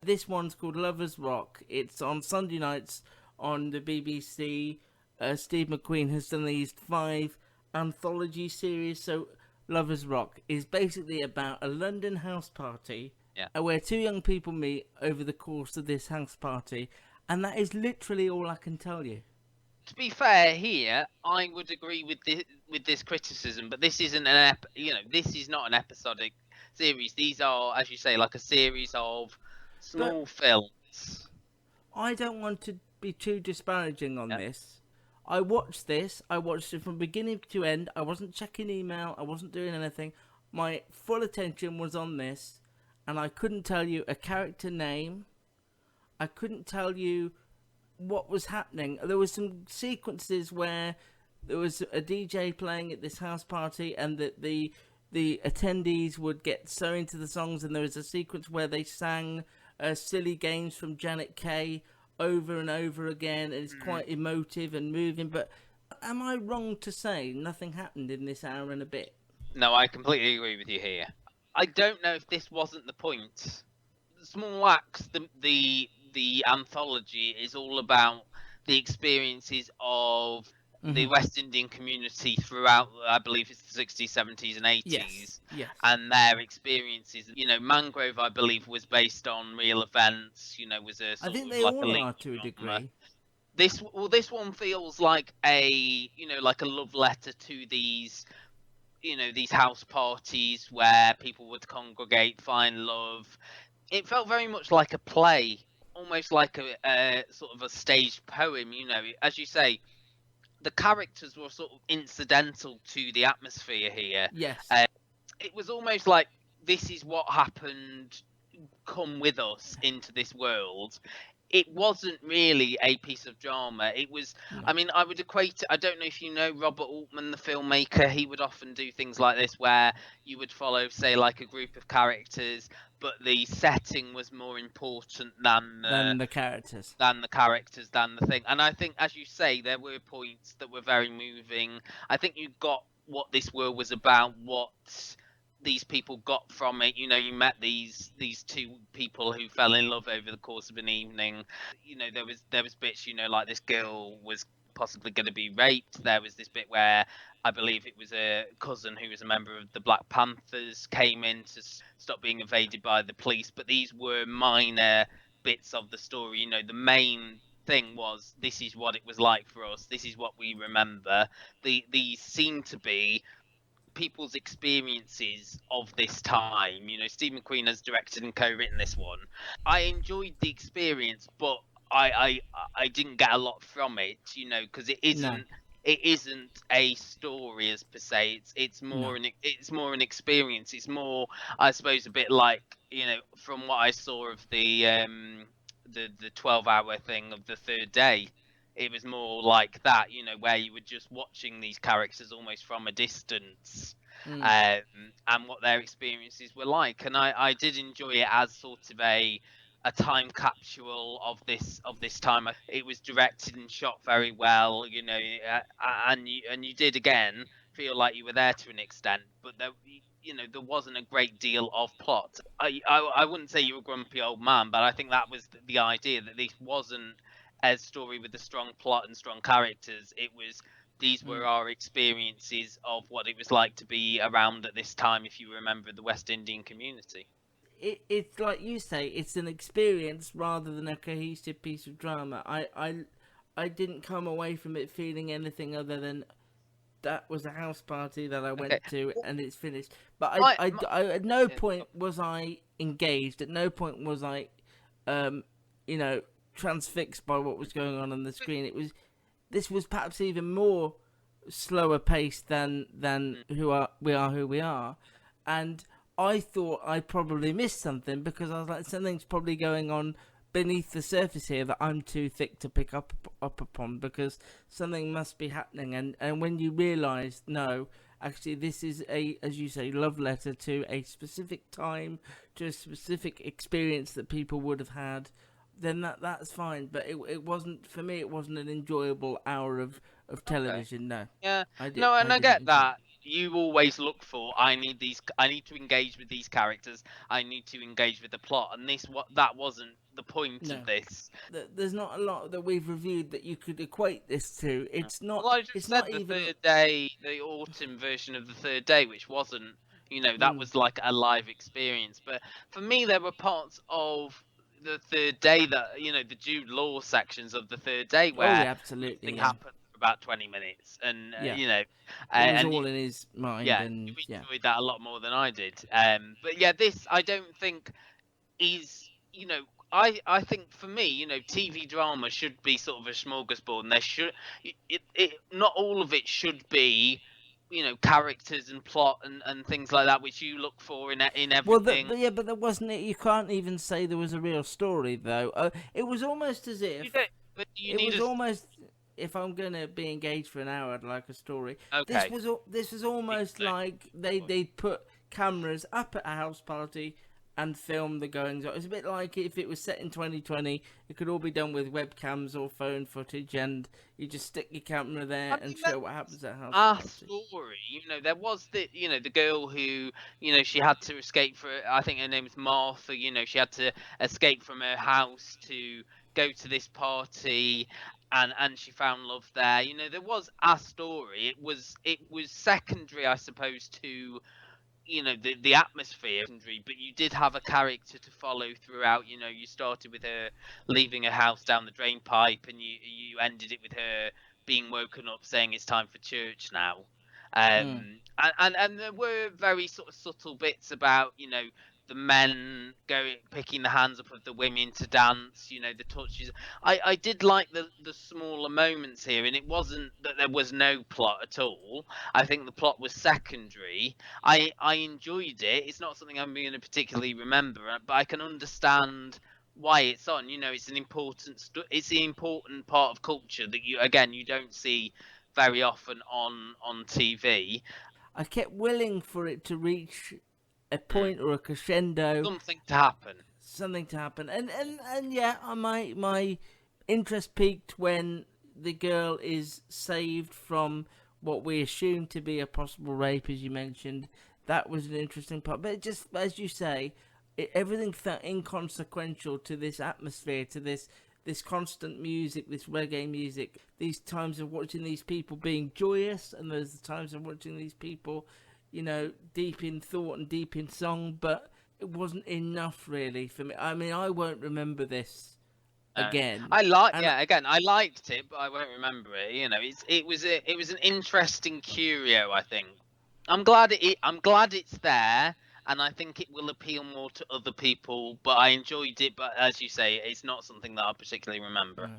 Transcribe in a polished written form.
This one's called Lovers Rock. It's on Sunday nights on the BBC. Steve McQueen has done these 5 anthology series. So Lovers Rock is basically about a London house party where 2 young people meet over the course of this house party, and that is literally all I can tell you. To be fair, here I would agree with this criticism, but this isn't this is not an episodic series. These are, as you say, like a series of small films. I don't want to be too disparaging on this. I watched this. I watched it from beginning to end. I wasn't checking email. I wasn't doing anything. My full attention was on this, and I couldn't tell you a character name. I couldn't tell you what was happening. There was some sequences where there was a DJ playing at this house party, and the attendees would get so into the songs, and there was a sequence where they sang Silly Games from Janet Kay over and over again, and it's quite emotive and moving. But am I wrong to say nothing happened in this hour and a bit? No, I completely agree with you here. I don't know if this wasn't the point. Small Axe, the anthology, is all about the experiences of the West Indian community throughout, I believe it's the 60s, 70s and 80s. Yes. And their experiences. Mangrove, I believe, was based on real events, was a sort I think of they like all a are to a degree. This one feels like like a love letter to these house parties where people would congregate, find love. It felt very much like a play, almost like a sort of a staged poem. As you say, the characters were sort of incidental to the atmosphere here. Yes. It was almost like, this is what happened, come with us into this world. It wasn't really a piece of drama. It was, I mean, I would equate it, I don't know if you know Robert Altman, the filmmaker. He would often do things like this where you would follow, say, like a group of characters, but the setting was more important than the characters. than the thing. And I think, as you say, there were points that were very moving. I think you got what this world was about, what these people got from it. You met these 2 people who fell in love over the course of an evening. There was bits, like this girl was possibly going to be raped. There was this bit where I believe it was a cousin who was a member of the Black Panthers came in to stop being invaded by the police. But these were minor bits of the story. The main thing was, this is what it was like for us. This is what we remember. These seem to be people's experiences of this time. Steve McQueen has directed and co-written this one. I enjoyed the experience, but I didn't get a lot from it, because it isn't a story as per se. It's more an experience. It's more, I suppose, a bit like, from what I saw of the 12-hour thing of the third day. It was more like that, where you were just watching these characters almost from a distance, and what their experiences were like. And I did enjoy it as sort of a time capsule of this time. It was directed and shot very well, and you did again feel like you were there to an extent, but there wasn't a great deal of plot. I wouldn't say you were a grumpy old man, but I think that was the idea, that this wasn't a story with a strong plot and strong characters. These were our experiences of what it was like to be around at this time, if you remember the West Indian community. It's like you say, it's an experience rather than a cohesive piece of drama. I didn't come away from it feeling anything other than that was a house party that I went to, and it's finished. But I at no point was I engaged. At no point was I, transfixed by what was going on the screen. This was perhaps even more slower paced than who we are, and I thought I probably missed something, because I was like, something's probably going on beneath the surface here that I'm too thick to pick up upon, because something must be happening. And when you realise, no, actually this is a, as you say, love letter to a specific time, to a specific experience that people would have had, then that's fine. But it wasn't, for me, it wasn't an enjoyable hour of television. No. Yeah. I get that. you always look for. I need these. I need to engage with these characters. I need to engage with the plot. And that wasn't the point of No. this. There's not a lot that we've reviewed that you could equate this to. It's Well, not. I just It's said not the even. third day, the autumn version of the third day, which wasn't, that Mm. was like a live experience. But for me, there were parts of the third day that, the Jude Law sections of the third day Oh where yeah, absolutely. nothing Yeah, happened for about 20 minutes. And, yeah. It was and all in his mind, yeah, and you yeah. enjoyed that a lot more than I did. But yeah, this I don't think is I think for me, TV drama should be sort of a smorgasbord, and there should not all of it should be characters and plot and things like that, which you look for in Well, everything. but yeah, but there wasn't. You can't even say there was a real story though. It was almost as You if don't, but you it need was almost. If I'm gonna be engaged for an hour, I'd like a story. okay. This was almost like they put cameras up at a house party and film the goings on. It's a bit like if it was set in 2020, it could all be done with webcams or phone footage, and you just stick your camera there I and mean, show what happens at a house our party. story, there was the girl who, she had to escape for, I think her name was Martha, she had to escape from her house to go to this party, and she found love there. There was a story. It was secondary, I suppose, to the atmosphere, but you did have a character to follow throughout. You started with her leaving her house down the drain pipe, and you ended it with her being woken up saying it's time for church now. Mm. And there were very sort of subtle bits about the men going picking the hands up of the women to dance, the touches. I did like the smaller moments here, and it wasn't that there was no plot at all. I think the plot was secondary. I enjoyed it. It's not something I'm going to particularly remember, but I can understand why it's on. It's an it's the important part of culture that you don't see very often on TV. I kept willing for it to reach a Mm. point or a crescendo, Something to happen. something to happen, and yeah, my interest peaked when the girl is saved from what we assume to be a possible rape, as you mentioned. That was an interesting part, but it just as you say, everything felt inconsequential to this atmosphere, to this constant music, this reggae music, these times of watching these people being joyous, and there's the times of watching these people, deep in thought and deep in song, but it wasn't enough really for me. I mean, I won't remember this No. again. I like And yeah, again, I liked it, but I won't remember it. It was an interesting curio, I think. I'm glad it's there, and I think it will appeal more to other people, but I enjoyed it, but as you say, it's not something that I particularly remember.